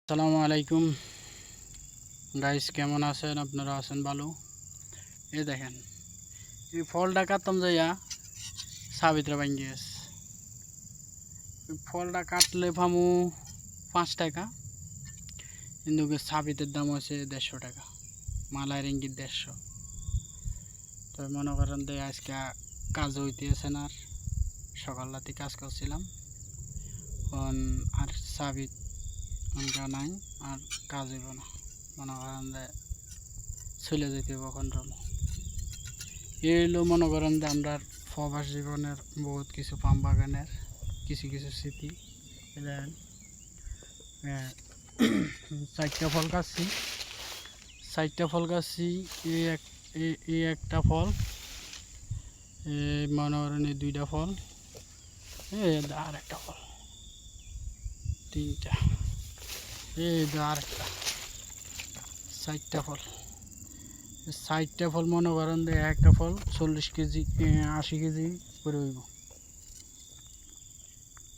আসসালামু আলাইকুম গাইস, কেমন আছেন? আপনারা আছেন ভালো? এই দেখেন, এই ফলটা কাটতাম যাইয়া সাবিত্রা ভাঙ্গি গেছে। ফলটা কাটলে পামু 5 টাকা, কিন্তু সাবিতের দাম হচ্ছে 150 টাকা, মালায় রিঙ্গিত 150। তো মনে করেন যে আজকে কাজ হইতেছে না, আর সকাল রাতে কাজ করছিলাম, আর সাবিত নাই, আর কাজ হইব না। মনে করেন যে চলে যেতে হবে কখন। এই হলো মনে করেন যে আমরা প্রবাস জীবনের বহুত কিছু পাম বাগানের কিছু কিছু স্মৃতি। দেখেন, 4টা ফল কাটছি, 4টা ফল কাটছি। এই একটা ফল, এই মনে করেন এই 2টা ফল, এই আর একটা ফল, 3টা, এই আর একটা, 4টা ফল। 4টা ফল মনে করেন যে একটা ফল 40 কেজি 80 কেজি করে হইব।